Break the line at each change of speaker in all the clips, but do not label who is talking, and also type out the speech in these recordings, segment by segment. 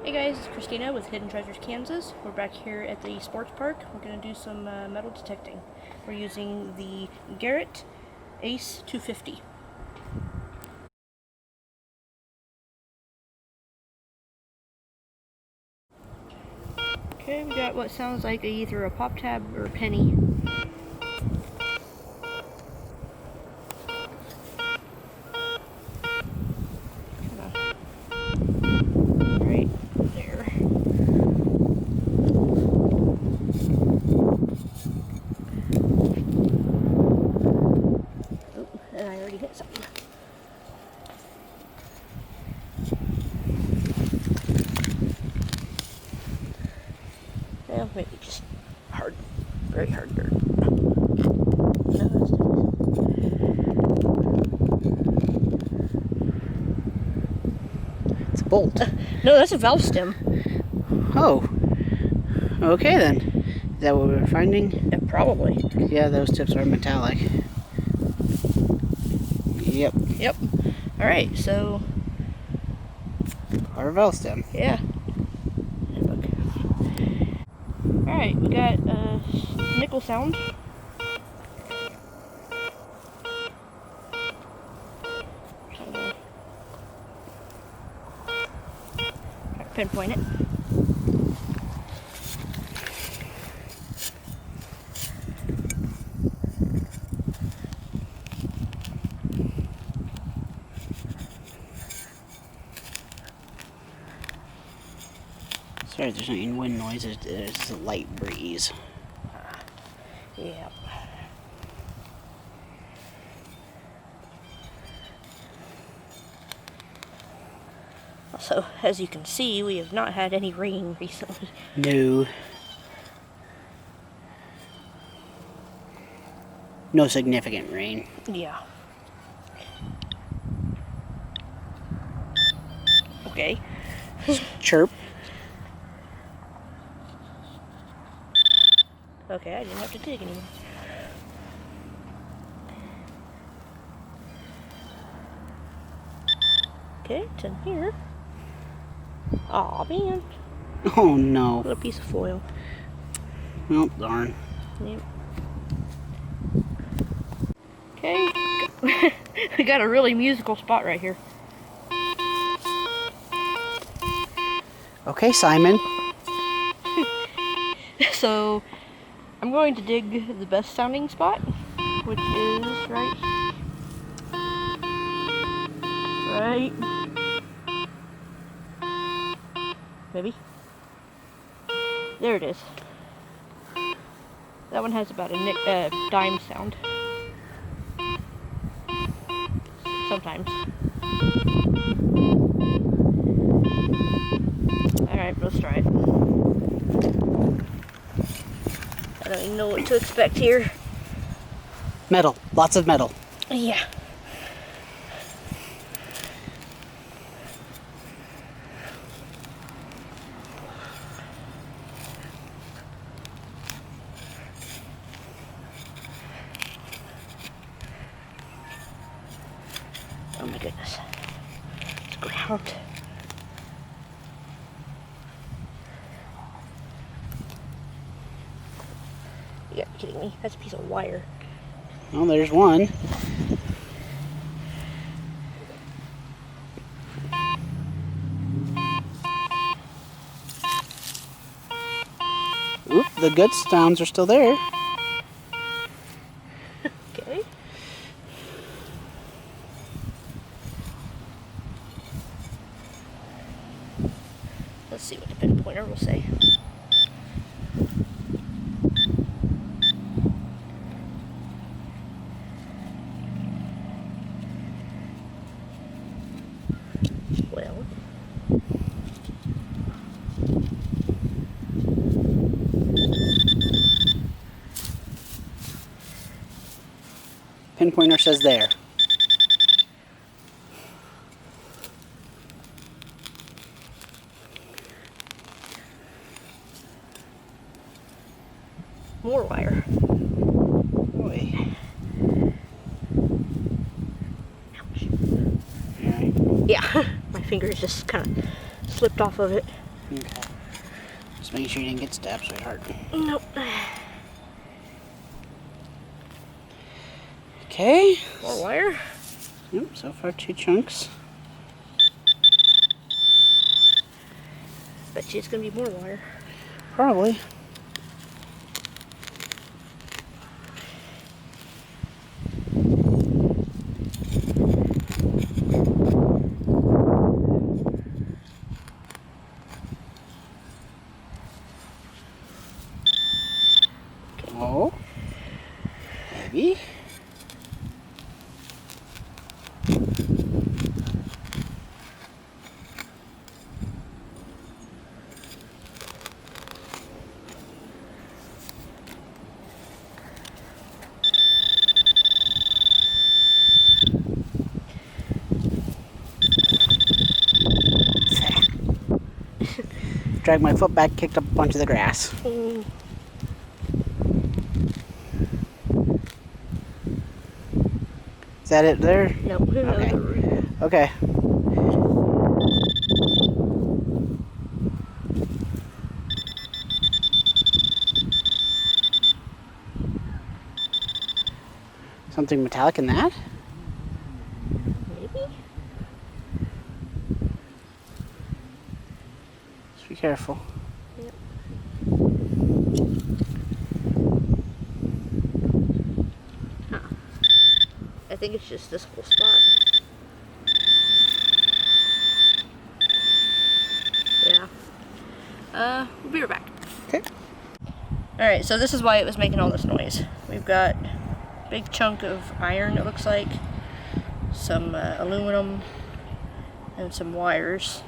Hey guys, it's Christina with Hidden Treasures Kansas. We're back here at the sports park. We're going to do some metal detecting. We're using the Garrett Ace 250. Okay, we got what sounds like either a pop tab or a penny. Right there. Oh, and I already hit something. Well, maybe just hard, very hard dirt. No, that's
It's a bolt.
no, that's a valve stem.
Oh. Okay then. Is that what we're finding?
Yeah, probably.
Yeah, those tips are metallic. Yep.
Yep. Alright, so...
Our valve stem.
yeah. Alright, we got nickel sound. Pinpoint it.
Sorry, there's not any wind noise. There's a light breeze.
Yep. Also, as you can see, we have not had any rain recently.
No. No significant rain.
Yeah. Okay.
Chirp.
Okay, I didn't have to dig anymore. Okay, it's in here. Aw, man.
Oh no.
Little piece of foil.
Oh, darn.
Yep. Okay. We got a really musical spot right here.
Okay, Simon.
So, I'm going to dig the best sounding spot, which is right. Maybe. There it is. That one has about a dime sound. Sometimes. Alright, let's try it. I don't even know what to expect here.
Metal. Lots of metal.
Yeah. Oh my goodness. It's ground. You gotta be kidding me. That's a piece of wire.
Well, there's one. Oop, the good sounds are still there.
Okay. Let's see what the pinpointer will say. Well,
Pinpointer says there.
more wire.
Boy.
Ouch. Yeah, my fingers just kind of slipped off of it.
Okay. Just making sure you didn't get stabbed, sweetheart.
Nope.
Okay.
More wire.
Yep, so far 2 chunks.
Bet you it's gonna be more wire.
Probably. Oh, maybe. Dragged my foot back, kicked up a bunch of the grass. Is that it there?
No.
Okay. Okay. Something metallic in that?
Maybe.
Just be careful.
Yep. Huh. I think it's just this whole spot. Yeah. We'll be right back.
Okay.
Alright, so this is why it was making all this noise. We've got a big chunk of iron, it looks like, some aluminum, and some wires.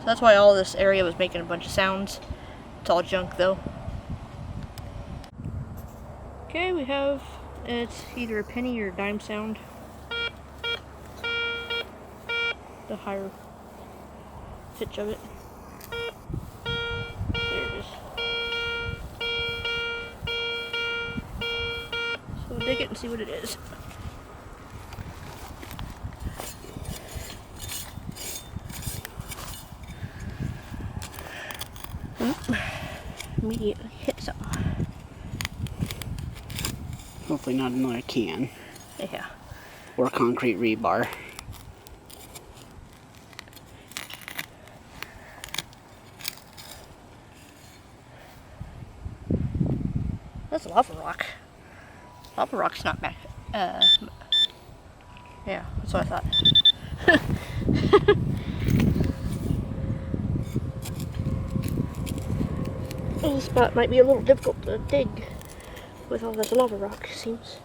So that's why all this area was making a bunch of sounds. It's all junk though. Okay, we have, it's either a penny or a dime sound. The higher pitch of it. There it is. So we'll dig it and see what it is. Immediately hit something.
Hopefully not another can.
Yeah.
Or concrete rebar.
That's lava rock. Lava rock's not bad. Yeah, that's what I thought. This spot might be a little difficult to dig with all this lava rock, it seems.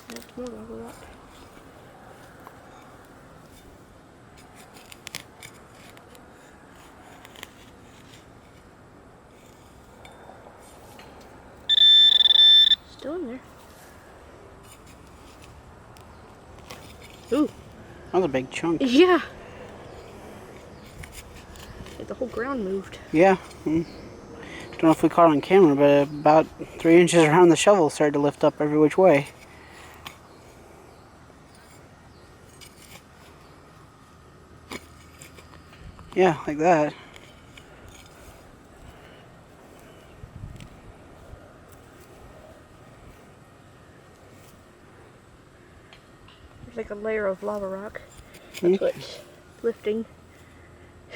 That's more lava rock. Still in there. Ooh.
Another big chunk.
Yeah. Like the whole ground moved.
Yeah. Don't know if we caught it on camera, but about 3 inches around the shovel started to lift up every which way. Yeah, like that.
There's like a layer of lava rock. That's what's lifting.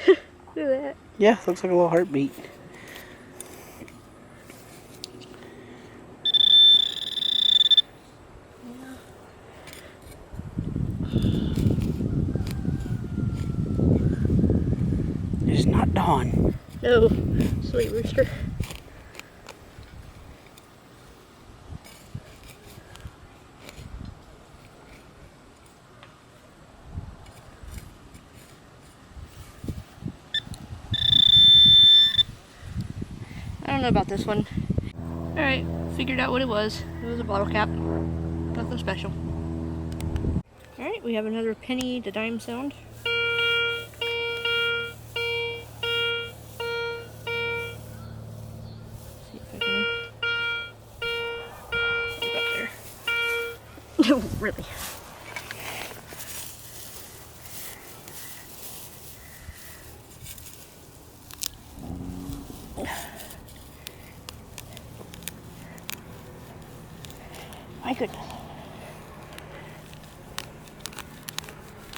Look at that.
Yeah, looks like a little heartbeat. It is not dawn.
No, sweet rooster. I don't know about this one. Alright, figured out what it was. It was a bottle cap. Nothing special. Alright, we have another penny to dime sound. See if I can... Get back there. No, really.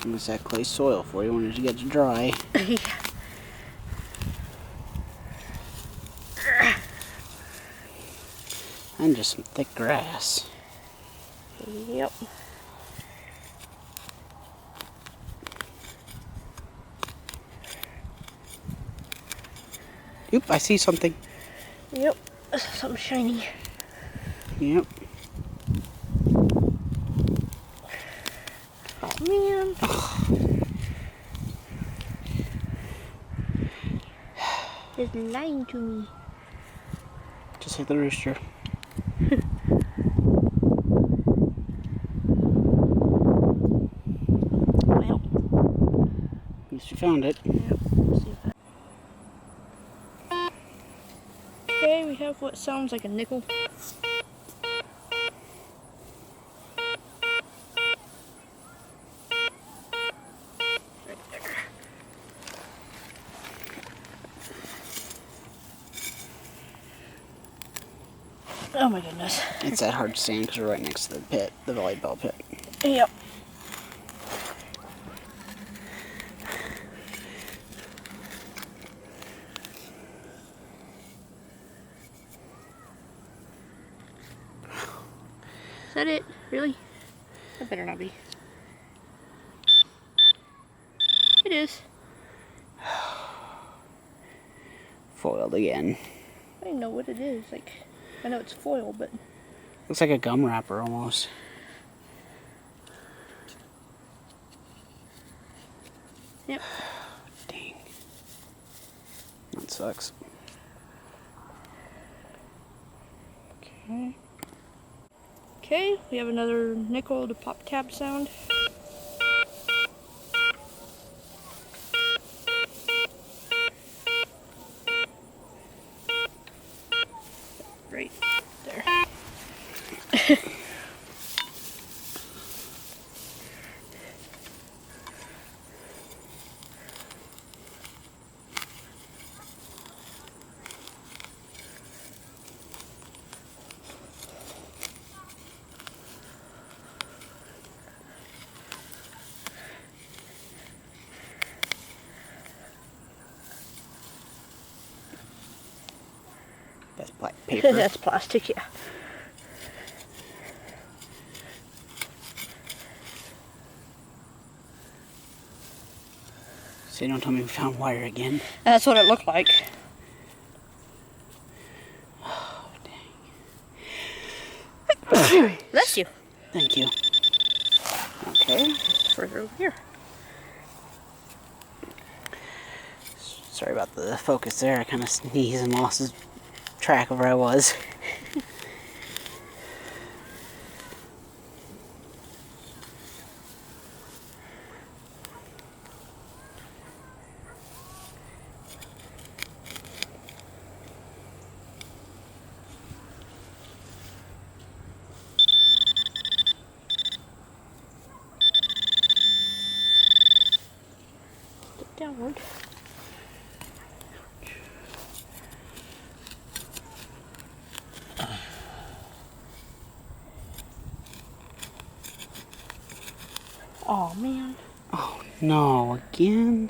What's that clay soil for? You wanted to get it dry. And just some thick grass.
Yep.
Oop, I see something.
Yep. Something shiny.
Yep.
Oh man. It's lying to me.
Just like the rooster.
Well.
At least you found it.
Yep. Okay, we have what sounds like a nickel. Oh my goodness.
It's that hard to stand because we're right next to the pit, the volleyball pit.
Yep. Is that it? Really? That better not be. It is.
Foiled again.
I don't know what it is. Like, I know it's foil, but
Looks like a gum wrapper almost.
yep.
Dang. That sucks.
Okay. Okay, we have another nickel to pop tab sound. Right there.
That's black paper.
That's plastic, yeah.
So don't tell me we found wire again.
That's what it looked like.
Oh, dang.
Bless you.
Thank you. Okay.
Further over here.
Sorry about the focus there. I kind of sneezed and lost track of where I was.
Downward. Oh man.
Oh no, again?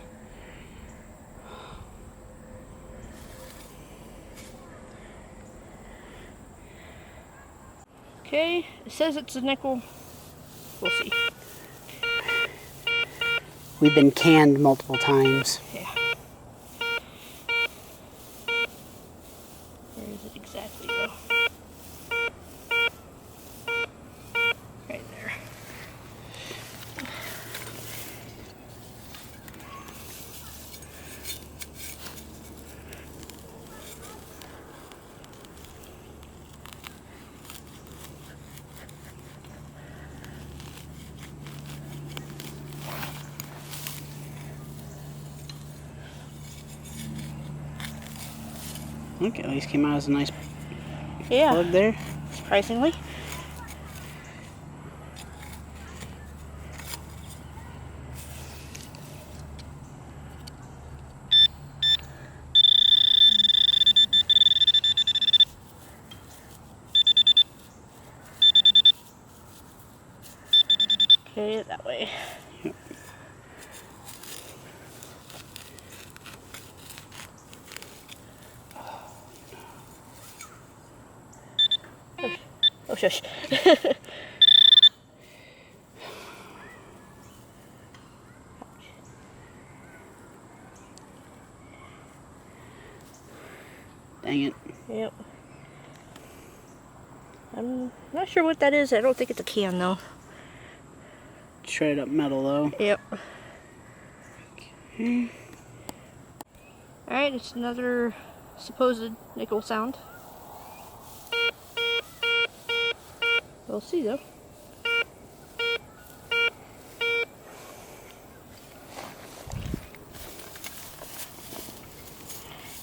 Okay, it says it's a nickel. We'll see.
We've been canned multiple times.
Yeah. Where is it exactly though? Right there.
Okay, at least came out as a nice
Yeah.
plug there.
Surprisingly. Okay, that way.
Yep.
shush.
Dang it.
Yep. I'm not sure what that is. I don't think it's a can though.
Shredded up metal though.
Yep.
Okay.
Alright, it's another supposed nickel sound. We'll see though.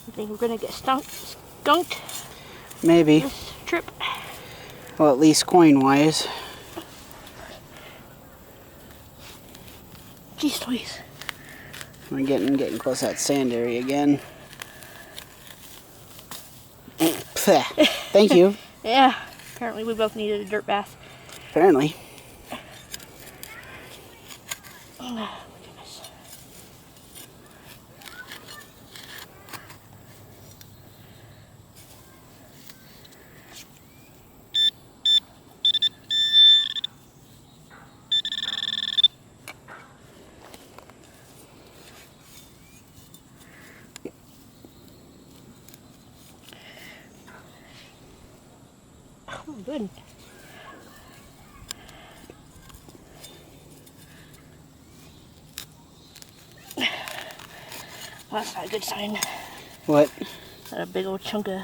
I think we're gonna get skunked
Maybe.
this trip.
Well, at least coin-wise.
Jeez Louise.
We're getting close to that sand area again. Thank you.
Yeah, apparently we both needed a dirt bath.
Apparently.
Oh my goodness. Oh, good. Well, that's not a good sign.
What?
That a big old chunk of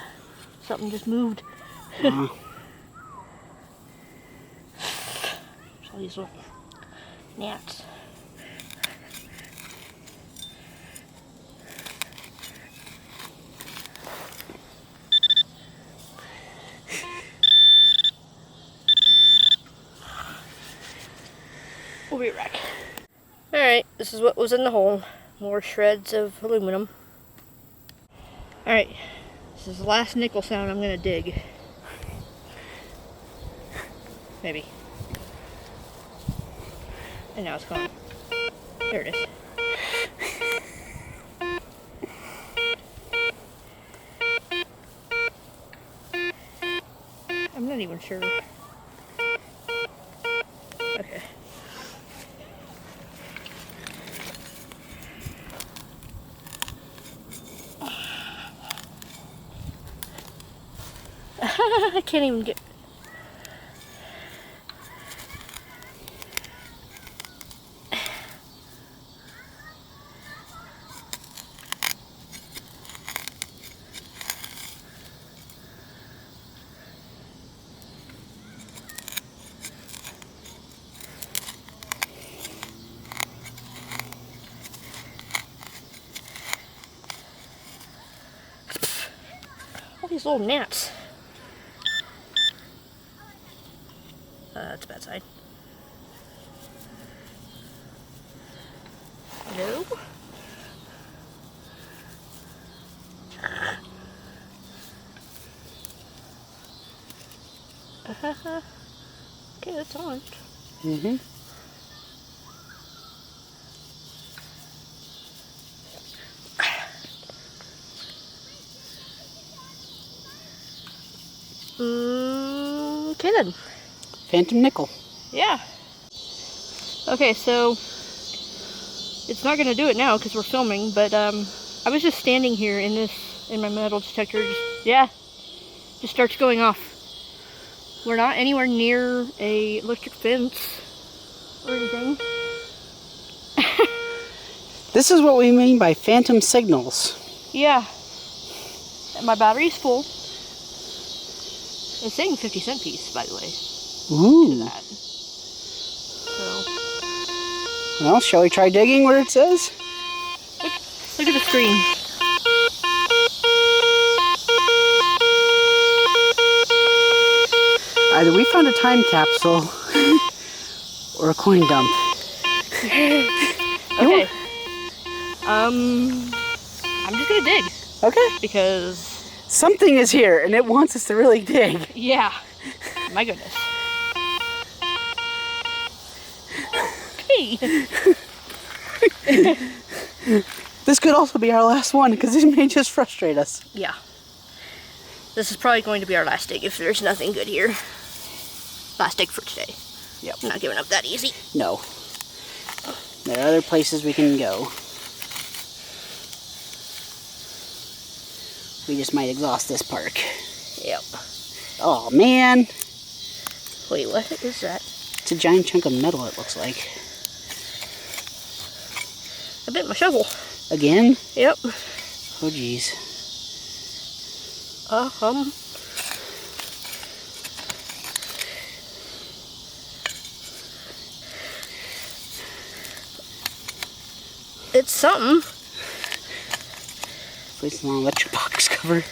something just moved.
Uh,
All these little gnats. We'll be right back. Alright, this is what was in the hole. More shreds of aluminum. Alright, this is the last nickel sound I'm gonna dig. Maybe. And now it's gone. There it is. I'm not even sure. Okay. I can't even get... all these little gnats. That's a bad sign. No. Okay, that's on.
mm-hmm.
Okay then.
Phantom nickel.
Yeah. Okay, so it's not gonna do it now because we're filming, but I was just standing here in my metal detector. Just starts going off. We're not anywhere near a electric fence or anything.
This is what we mean by phantom signals.
Yeah. My battery's full. It's saying 50-cent piece, by the way.
Ooh.
To that. So.
Well, shall we try digging where it says?
Look at the screen.
Either we found a time capsule or a coin dump.
Okay. I'm just gonna dig.
Okay.
Because
something is here and it wants us to really dig.
yeah. My goodness. Okay.
This could also be our last one because this may just frustrate us.
Yeah. This is probably going to be our last dig if there's nothing good here. plastic for today.
Yep.
I'm not giving up that easy.
No. There are other places we can go. We just might exhaust this park.
Yep.
Oh, man.
Wait, what is that?
It's a giant chunk of metal, it looks like.
I bit my shovel.
Again?
Yep.
Oh, jeez.
It's something.
It's an electric box cover.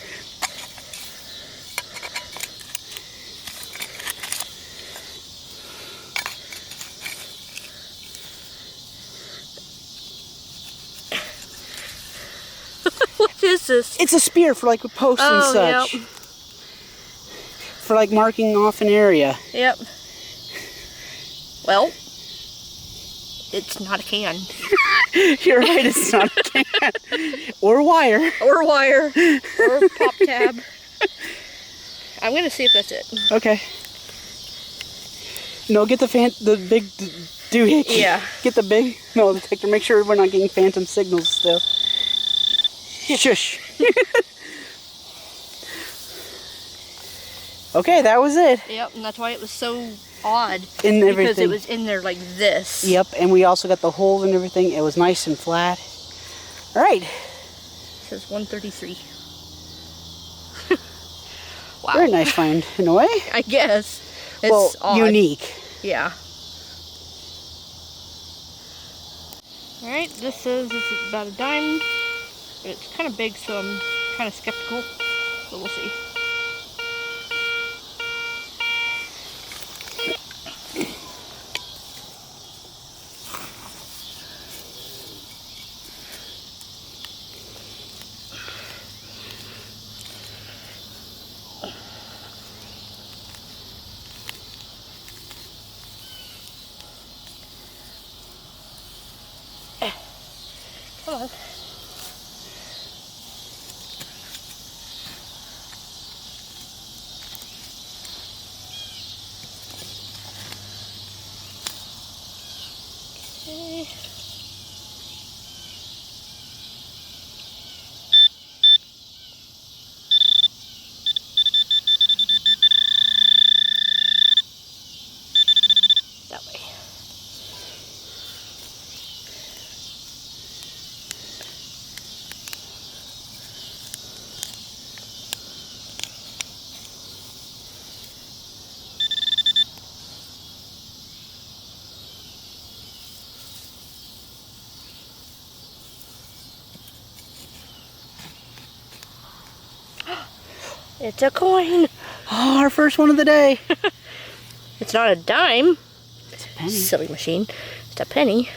What is this?
It's a spear for like posts and such.
Yep.
For like marking off an area.
Yep. Well, it's not a can.
You're right, it's not a can. Or wire.
Or wire. Or pop tab. I'm gonna see if that's it.
Okay. No, get the big doohickey.
Yeah.
Get the big detector. Make sure we're not getting phantom signals still. Shush. Okay, that was it.
Yep, and that's why it was so odd.
In everything.
Because it was in there like this.
Yep, and we also got the holes and everything. It was nice and flat. All right.
It says 133. Wow.
Very nice find in a way.
I guess. It's
well,
odd.
unique.
Yeah. Alright, this says this is about a dime. But it's kind of big, so I'm kind of skeptical. But we'll see. Come on. Okay. That way. It's a coin.
Oh, our first one of the day.
It's not a dime.
It's a penny.
Silly machine. It's a penny.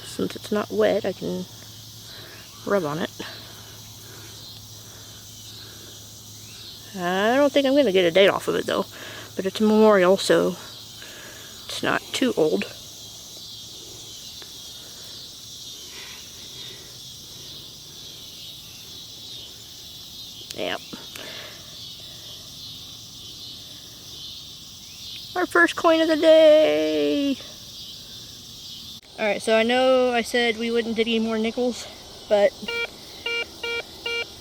Since it's not wet, I can rub on it. I don't think I'm going to get a date off of it though. But it's a memorial, so it's not too old. Yep. Our first coin of the day! Alright, so I know I said we wouldn't dig any more nickels, but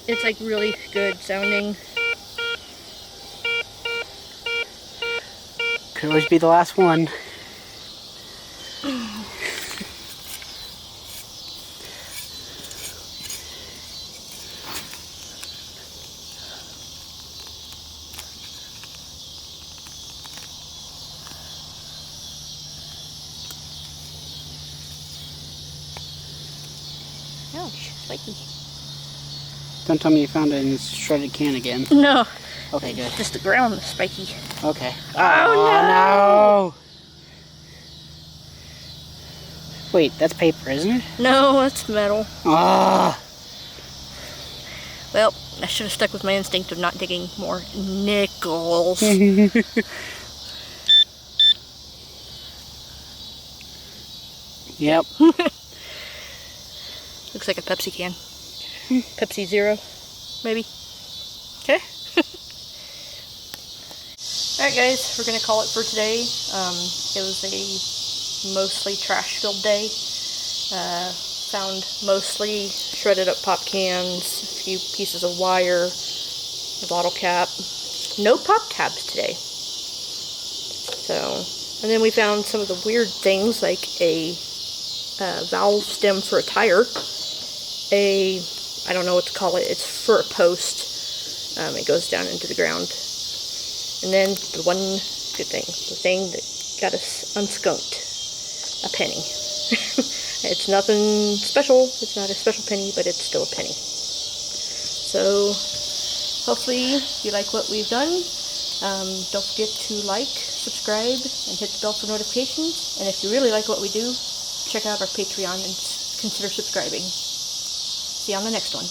it's like really good sounding.
Could always be the last one.
Ouch, spiky.
Don't tell me you found it in a shredded can again.
No.
Okay, good.
Just the ground is spiky.
Okay.
Oh,
no! Wait, that's paper, isn't it?
No, that's metal.
Ah!
Well, I should have stuck with my instinct of not digging more nickels.
Yep.
Looks like a Pepsi can. Pepsi Zero, maybe.
Okay.
Alright guys, we're going to call it for today. It was a mostly trash-filled day. Found mostly shredded up pop cans, a few pieces of wire, a bottle cap. No pop tabs today. So, and then we found some of the weird things like a valve stem for a tire. I don't know what to call it, it's for a post. It goes down into the ground. And then the one good thing, the thing that got us unskunked, a penny. It's nothing special, it's not a special penny, but it's still a penny. So, hopefully you like what we've done. Don't forget to like, subscribe, and hit the bell for notifications. And if you really like what we do, check out our Patreon and consider subscribing. See you on the next one.